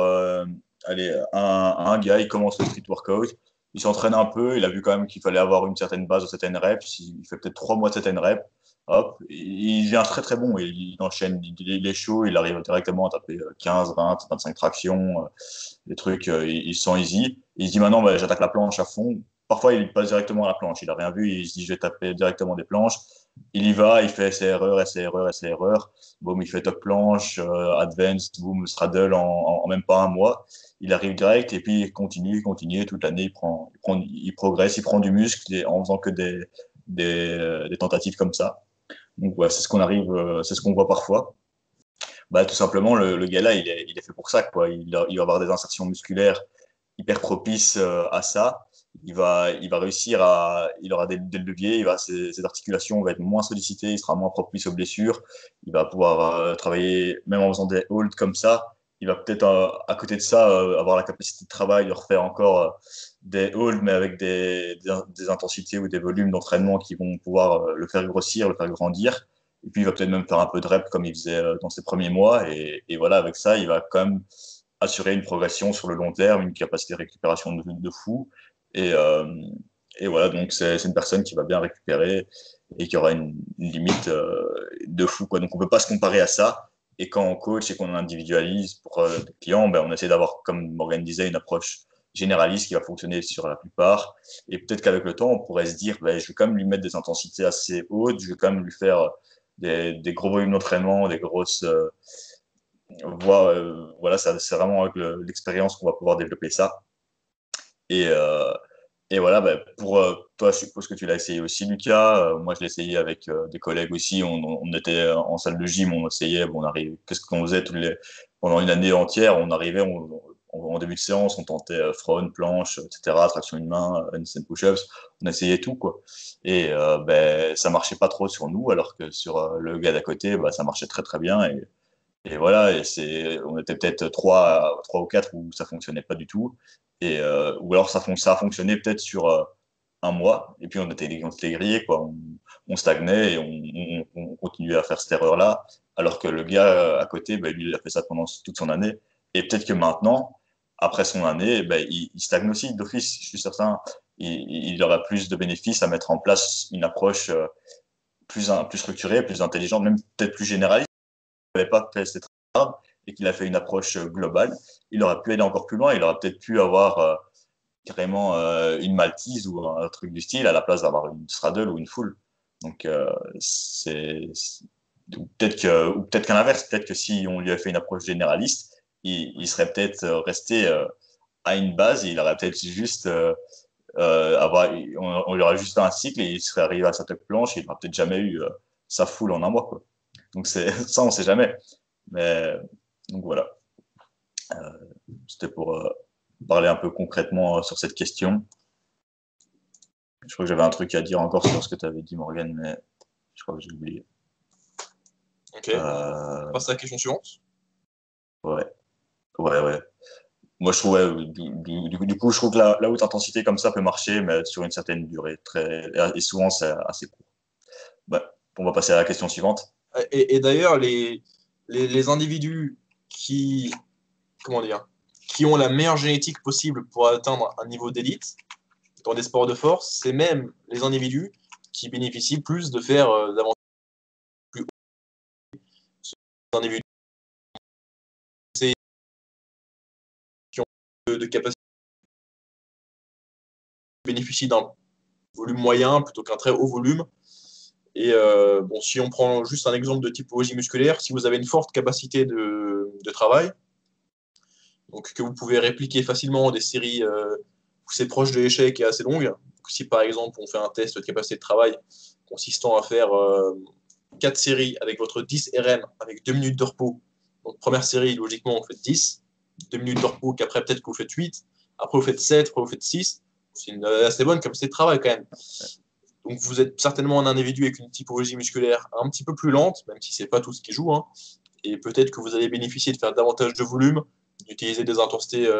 allez, un gars, il commence le street workout. Il s'entraîne un peu. Il a vu quand même qu'il fallait avoir une certaine base de certaines reps. Il fait peut-être 3 mois de certaines reps. Hop, il devient très très bon. Il enchaîne, il est chaud. Il arrive directement à taper 15, 20, 25 tractions, des trucs, il se sent easy. Il se dit maintenant, bah, j'attaque la planche à fond. Parfois, il passe directement à la planche. Il a rien vu. Il se dit, je vais taper directement des planches. Il y va, il fait ses erreurs, et ses erreurs, et ses erreurs. Boum, il fait top planche, advanced, boum, straddle en même pas un mois. Il arrive direct et puis il continue toute l'année. Il progresse, il prend du muscle en faisant que des tentatives comme ça. Donc, ouais, c'est ce qu'on voit parfois. Bah, tout simplement, le gars-là, il est fait pour ça, quoi. Il va avoir des insertions musculaires hyper propices à ça. Il va réussir il aura des leviers, ses articulations vont être moins sollicitées, il sera moins propice aux blessures. Il va pouvoir travailler, même en faisant des holds comme ça. Il va peut-être, à côté de ça, avoir la capacité de travail de refaire encore des holds, mais avec des intensités ou des volumes d'entraînement qui vont pouvoir le faire grossir, le faire grandir. Et puis, il va peut-être même faire un peu de rep comme il faisait dans ses premiers mois. Et voilà, avec ça, il va quand même assurer une progression sur le long terme, une capacité de récupération de fou. Et, euh, et voilà, donc c'est une personne qui va bien récupérer et qui aura une limite de fou, quoi. Donc, on ne peut pas se comparer à ça. Et quand on coach et qu'on individualise pour des clients, ben, on essaie d'avoir, comme Morgan disait, une approche généraliste qui va fonctionner sur la plupart. Et peut-être qu'avec le temps, on pourrait se dire, ben, je vais quand même lui mettre des intensités assez hautes, je vais quand même lui faire des gros volumes d'entraînement, des grosses voilà, c'est vraiment avec l'expérience qu'on va pouvoir développer ça. Et, euh, et voilà, bah, toi, je suppose que tu l'as essayé aussi, Lucas. Moi, je l'ai essayé avec des collègues aussi. On était en salle de gym, on essayait. Bon, on arrive. Qu'est-ce qu'on faisait pendant une année entière? On arrivait, en début de séance, on tentait front, planche, etc., traction une main, handstand push-ups. On essayait tout, quoi. Et ça marchait pas trop sur nous, alors que sur le gars d'à côté, ça marchait très très bien. Et voilà, on était peut-être trois ou quatre où ça fonctionnait pas du tout. Ou alors ça a fonctionné peut-être sur un mois, et puis on était grillés, quoi. On stagnait et on continuait à faire cette erreur-là, alors que le gars à côté, lui, il a fait ça pendant toute son année. Et peut-être que maintenant, après son année, il stagne aussi d'office, je suis certain. Il aura plus de bénéfices à mettre en place une approche plus structurée, plus intelligente, même peut-être plus généraliste. Il n'avait pas fait cette erreur et qu'il a fait une approche globale, il aurait pu aller encore plus loin. Il aurait peut-être pu avoir carrément une maltise ou un truc du style à la place d'avoir une straddle ou une full. Donc, ou peut-être qu'à l'inverse, peut-être que si on lui avait fait une approche généraliste, il serait peut-être resté à une base et il aurait peut-être juste on lui aurait juste fait un cycle et il serait arrivé à sa tuck planche et il n'aurait peut-être jamais eu sa full en un mois, quoi. Donc ça, on sait jamais. Mais donc voilà, c'était pour parler un peu concrètement sur cette question. Je crois que j'avais un truc à dire encore sur ce que tu avais dit, Morgan, mais je crois que j'ai oublié. Ok. On passe à la question suivante. Ouais. Moi, je trouve, du coup, je trouve que la haute intensité comme ça peut marcher, mais sur une certaine durée. Et souvent, c'est assez court. On va passer à la question suivante. Et d'ailleurs, les individus comment dire, qui ont la meilleure génétique possible pour atteindre un niveau d'élite dans des sports de force, c'est même les individus qui bénéficient plus de faire davantage plus haut. Ces individus qui ont de capacité bénéficient d'un volume moyen plutôt qu'un très haut volume. Et si on prend juste un exemple de typologie musculaire, si vous avez une forte capacité de travail, donc que vous pouvez répliquer facilement des séries où c'est proche de l'échec et assez longues, donc si par exemple on fait un test de capacité de travail consistant à faire 4 séries avec votre 10 RM avec 2 minutes de repos, donc première série, logiquement, vous faites 10, 2 minutes de repos, qu'après peut-être que vous faites 8, après vous faites 7, après vous faites 6, c'est une assez bonne capacité de travail quand même. Donc vous êtes certainement un individu avec une typologie musculaire un petit peu plus lente, même si ce n'est pas tout ce qui joue, hein. Et peut-être que vous allez bénéficier de faire davantage de volume, d'utiliser des intensités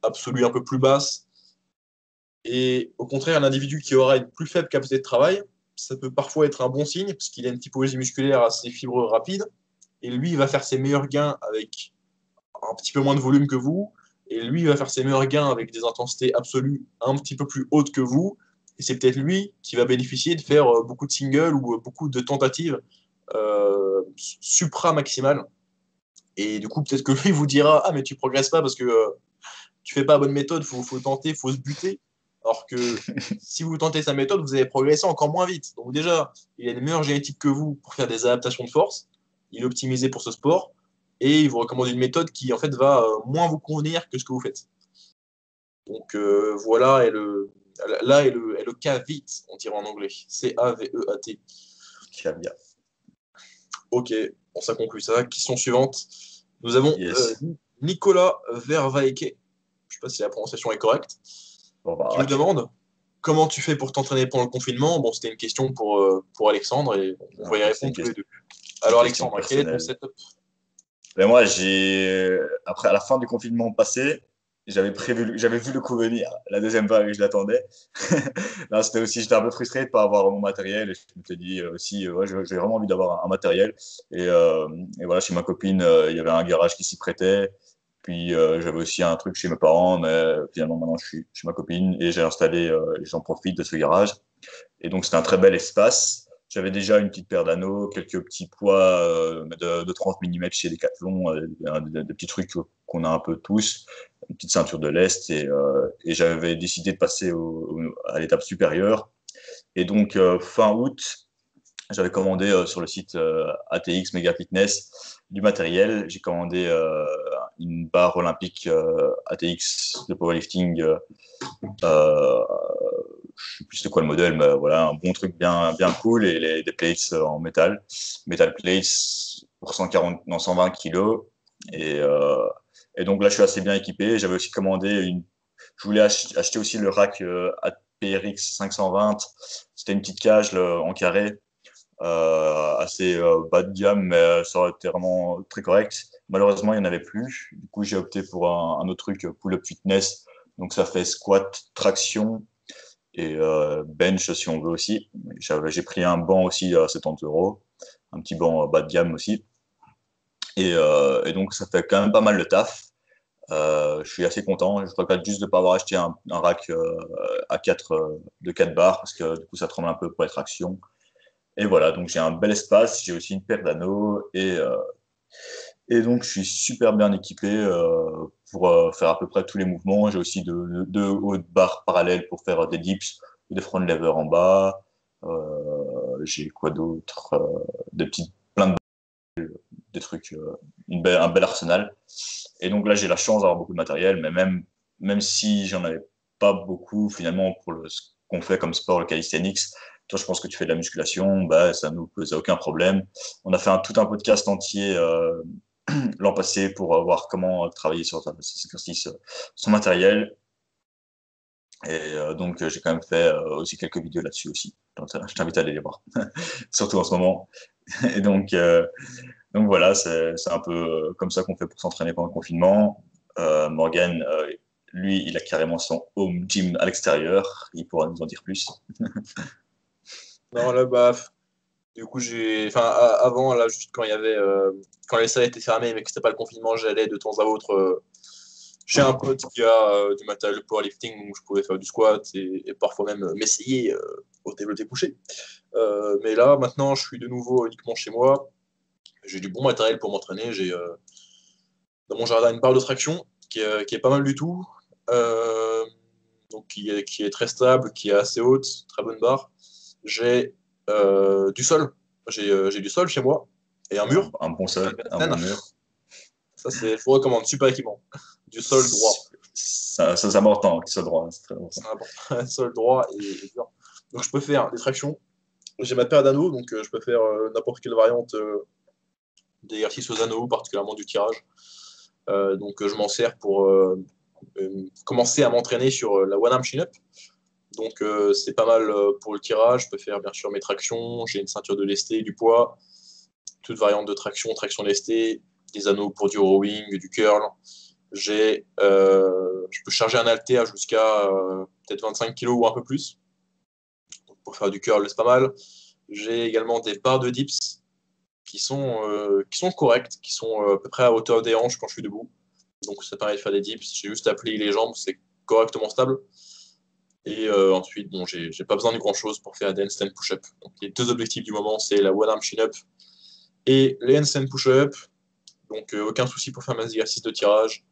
absolues un peu plus basses. Et au contraire, un individu qui aura une plus faible capacité de travail, ça peut parfois être un bon signe, parce qu'il a une typologie musculaire assez fibreux rapide, et lui, il va faire ses meilleurs gains avec un petit peu moins de volume que vous, et lui, il va faire ses meilleurs gains avec des intensités absolues un petit peu plus hautes que vous, et c'est peut-être lui qui va bénéficier de faire beaucoup de singles ou beaucoup de tentatives supra-maximales. Et du coup, peut-être que lui vous dira: ah, mais tu progresses pas parce que tu fais pas la bonne méthode, faut tenter, faut se buter. Alors que si vous tentez sa méthode, vous allez progresser encore moins vite. Donc déjà, il a une meilleure génétique que vous pour faire des adaptations de force. Il est optimisé pour ce sport. Et il vous recommande une méthode qui en fait va moins vous convenir que ce que vous faites. Donc voilà, là est le caveat, on dirait en anglais. C-A-V-E-A-T. Caviar. Ok, bon, ça conclut ça. Question suivante. Nous avons Yes. Nicolas Vervaeke. Je ne sais pas si la prononciation est correcte. Qui nous demande comment tu fais pour t'entraîner pendant le confinement. Bon, c'était une question pour Alexandre et on va y répondre tous les deux. Alors Alexandre, quel est ton setup? Moi, après, à la fin du confinement passé, j'avais vu le coup venir, la deuxième vague, je l'attendais. Là, j'étais un peu frustré de ne pas avoir mon matériel et je me suis dit aussi, j'ai vraiment envie d'avoir un matériel. Et voilà, chez ma copine, il y avait un garage qui s'y prêtait. Puis j'avais aussi un truc chez mes parents, mais finalement maintenant je suis chez ma copine et j'ai installé, j'en profite de ce garage. Et donc c'était un très bel espace. J'avais déjà une petite paire d'anneaux, quelques petits poids de 30 mm chez Decathlon, des petits trucs qu'on a un peu tous, une petite ceinture de lest. Et j'avais décidé de passer à l'étape supérieure. Et donc fin août, j'avais commandé sur le site ATX Mega Fitness du matériel. J'ai commandé une barre olympique ATX de powerlifting je sais plus c'est quoi le modèle, mais voilà, un bon truc bien cool et des plates en metal plates pour 120 kilos. Et donc là, je suis assez bien équipé. J'avais aussi commandé je voulais acheter aussi le rack APRX 520. C'était une petite cage là, en carré, assez bas de gamme, mais ça aurait été vraiment très correct. Malheureusement, il n'y en avait plus. Du coup, j'ai opté pour un autre truc, pull-up fitness. Donc, ça fait squat, traction et bench si on veut aussi. J'ai pris un banc aussi à 70 euros, un petit banc bas de gamme aussi. Et donc, ça fait quand même pas mal le taf. Je suis assez content. Je regrette juste de ne pas avoir acheté un rack de 4 barres parce que du coup, ça tremble un peu pour les tractions. Et voilà, donc j'ai un bel espace. J'ai aussi une paire d'anneaux et donc je suis super bien équipé pour faire à peu près tous les mouvements. J'ai aussi deux hautes barres parallèles pour faire des dips ou des front levers en bas. J'ai quoi d'autre des petites plein de des trucs, un bel arsenal. Et donc là, j'ai la chance d'avoir beaucoup de matériel, mais même si j'en avais pas beaucoup, finalement, pour ce qu'on fait comme sport, le calisthenics, toi, je pense que tu fais de la musculation, bah, ça nous pose aucun problème. On a fait tout un podcast entier l'an passé pour voir comment travailler sur cet exercice, son matériel. Et donc, j'ai quand même fait aussi quelques vidéos là-dessus aussi. Donc, je t'invite à aller les voir, surtout en ce moment. Et donc voilà, c'est un peu comme ça qu'on fait pour s'entraîner pendant le confinement. Morgan, lui, il a carrément son home gym à l'extérieur. Il pourra nous en dire plus. Non, là, bah, du coup, avant, là, juste quand quand les salles étaient fermées, mais que c'était pas le confinement, j'allais de temps à autre chez un pote qui a du matériel de powerlifting où je pouvais faire du squat et parfois même m'essayer au développé couché. Mais là, maintenant, je suis de nouveau uniquement chez moi. J'ai du bon matériel pour m'entraîner. J'ai dans mon jardin une barre de traction qui est pas mal du tout. Euh, donc qui est très stable, qui est assez haute, très bonne barre. J'ai du sol. J'ai du sol chez moi et un mur. Un bon sol, un bon mur. Ça, je vous recommande. Super équipement. Du sol droit. C'est important qu'il soit droit. C'est très important. C'est important. Un sol droit et dur. Donc, je peux faire des tractions. J'ai ma paire d'anneaux, donc je peux faire n'importe quelle variante d'exercice aux anneaux, particulièrement du tirage. Donc, je m'en sers pour commencer à m'entraîner sur la one arm chin-up. Donc, c'est pas mal pour le tirage. Je peux faire bien sûr mes tractions. J'ai une ceinture de lesté, du poids, toute variante de traction, traction lestée, des anneaux pour du rowing, du curl. Je peux charger un haltère jusqu'à peut-être 25 kg ou un peu plus. Donc, pour faire du curl, c'est pas mal. J'ai également des barres de dips qui sont correctes, qui sont à peu près à hauteur des hanches quand je suis debout. Donc ça permet de faire des dips. J'ai juste à plier les jambes, c'est correctement stable. Et ensuite, bon, j'ai pas besoin de grand chose pour faire des handstand push-up. Donc les deux objectifs du moment, c'est la one arm chin-up et les handstand push-up. Donc aucun souci pour faire mes exercices de tirage,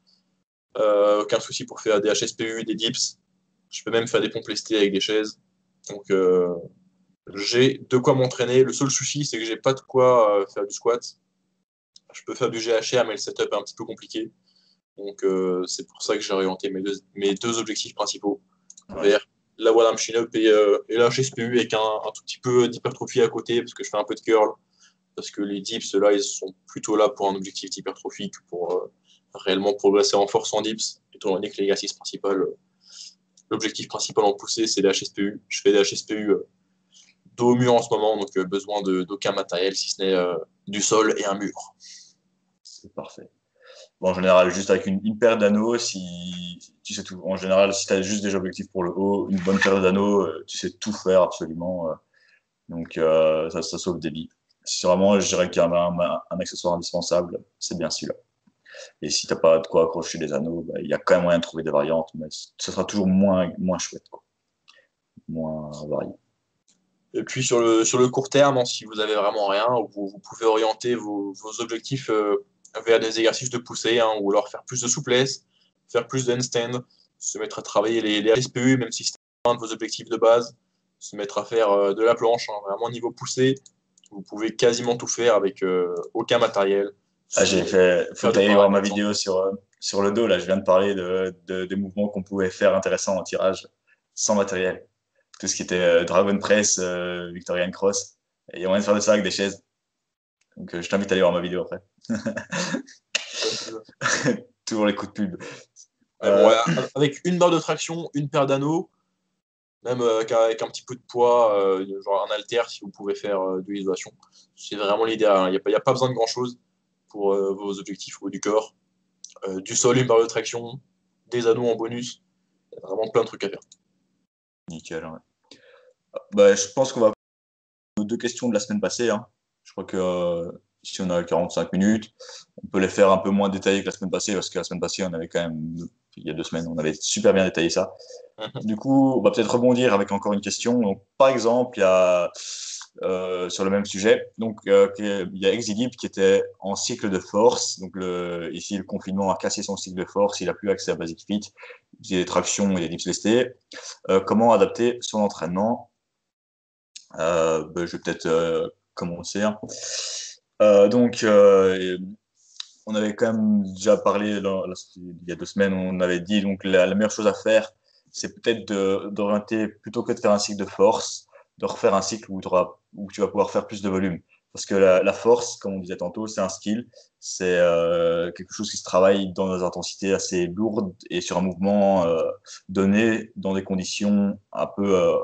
aucun souci pour faire des HSPU, des dips. Je peux même faire des pompes lestées avec des chaises. Donc j'ai de quoi m'entraîner. Le seul souci, c'est que j'ai pas de quoi faire du squat. Je peux faire du GHR, mais le setup est un petit peu compliqué. Donc, c'est pour ça que j'ai orienté mes deux objectifs principaux vers la one arm chin-up et la HSPU avec un tout petit peu d'hypertrophie à côté parce que je fais un peu de curl. Parce que les dips, là, ils sont plutôt là pour un objectif d'hypertrophie que pour réellement progresser en force en dips. Étant donné que l'exercice principal, l'objectif principal en poussée, c'est les HSPU. Je fais des HSPU dos au mur en ce moment, donc besoin d'aucun matériel si ce n'est du sol et un mur. C'est parfait. Bon, en général, juste avec une paire d'anneaux, si tu sais tout. En général, si tu as juste des objectifs pour le haut, une bonne paire d'anneaux, tu sais tout faire absolument. Donc, ça sauve des vies. Si vraiment, je dirais qu'il y a un accessoire indispensable, c'est bien celui-là. Et si tu n'as pas de quoi accrocher des anneaux, bah, il y a quand même moyen de trouver des variantes, mais ce sera toujours moins chouette, quoi. Moins varié. Et puis sur le court terme, hein, si vous avez vraiment rien, vous pouvez orienter vos objectifs vers des exercices de poussée, hein, ou alors faire plus de souplesse, faire plus de handstand, se mettre à travailler les SPU, même si c'est un de vos objectifs de base, se mettre à faire de la planche, hein, vraiment niveau poussée. Vous pouvez quasiment tout faire avec aucun matériel. Ah, faut que tu ailles voir ma vidéo sur le dos. Là, je viens de parler des mouvements qu'on pouvait faire intéressants en tirage sans matériel. tout ce qui était Dragon Press, Victorian Cross. Et il y a moyen de faire de ça avec des chaises. Donc je t'invite à aller voir ma vidéo après. Toujours les coups de pub. Bon, avec une barre de traction, une paire d'anneaux, même avec un petit peu de poids, genre un haltère si vous pouvez faire de l'isolation. C'est vraiment l'idéal. Il n'y a pas besoin de grand-chose pour vos objectifs au haut du corps. Du sol, une barre de traction, des anneaux en bonus. Il y a vraiment plein de trucs à faire. Nickel. Ouais. Je pense qu'on va aux 2 questions de la semaine passée. Hein. Je crois que si on a 45 minutes, on peut les faire un peu moins détaillés que la semaine passée, parce que la semaine passée, on avait quand même, il y a 2 semaines, on avait super bien détaillé ça. Du coup, on va peut-être rebondir avec encore une question. Donc, par exemple, il y a sur le même sujet, donc il y a Exilib qui était en cycle de force. Donc ici, le confinement a cassé son cycle de force, il n'a plus accès à Basic Fit, il y a des tractions et des dips lestés. Comment adapter son entraînement? Je vais peut-être commencer. Hein. On avait quand même déjà parlé il y a 2 semaines, on avait dit donc la meilleure chose à faire, c'est peut-être d'orienter, plutôt que de faire un cycle de force, de refaire un cycle où tu vas pouvoir faire plus de volume. Parce que la force, comme on disait tantôt, c'est un skill, c'est quelque chose qui se travaille dans des intensités assez lourdes et sur un mouvement donné, dans des conditions un peu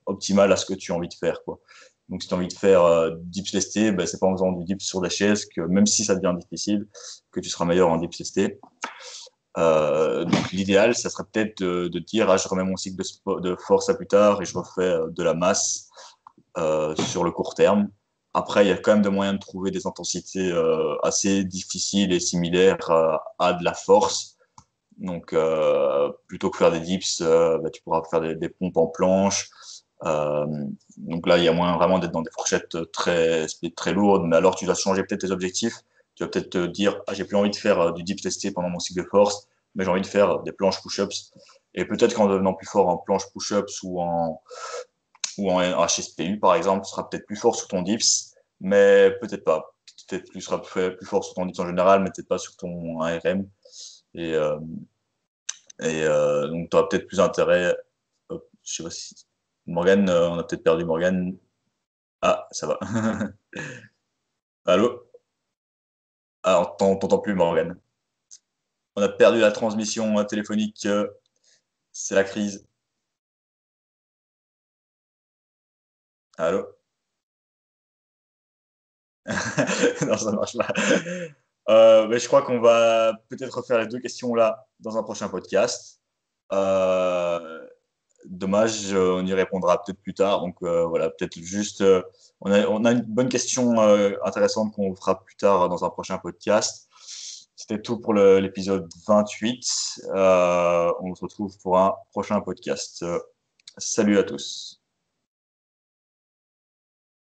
optimales à ce que tu as envie de faire, quoi. Donc, si tu as envie de faire dips lestés, ben, c'est pas en faisant du dips sur des chaises que, même si ça devient difficile, que tu seras meilleur en dips lestés. Donc, l'idéal, ça serait peut-être de dire, je remets mon cycle de force à plus tard et je refais de la masse sur le court terme. Après, il y a quand même de moyens de trouver des intensités assez difficiles et similaires à de la force. Donc, plutôt que faire des dips, tu pourras faire des pompes en planche. Donc là, il y a moyen vraiment d'être dans des fourchettes très lourdes, mais alors tu dois changer peut-être tes objectifs. Tu vas peut-être te dire, j'ai plus envie de faire du dips lesté pendant mon cycle de force, mais j'ai envie de faire des planches push-ups. Et peut-être qu'en devenant plus fort en planche push-ups ou en HSPU, par exemple, tu seras peut-être plus fort sur ton dips, mais peut-être pas. Peut-être que tu seras plus fort sur ton dips en général, mais peut-être pas sur ton ARM. Et, donc, tu auras peut-être plus intérêt. Je sais pas si. Morgane, on a peut-être perdu Morgane. Ah, ça va. Allô? Ah, on t'entend plus, Morgane. On a perdu la transmission téléphonique. C'est la crise. Allô? Non, ça marche pas. Mais je crois qu'on va peut-être refaire les 2 questions là dans un prochain podcast. Dommage, on y répondra peut-être plus tard. Donc voilà, peut-être juste, on a une bonne question intéressante qu'on fera plus tard dans un prochain podcast. C'était tout pour l'épisode 28. On se retrouve pour un prochain podcast. Salut à tous.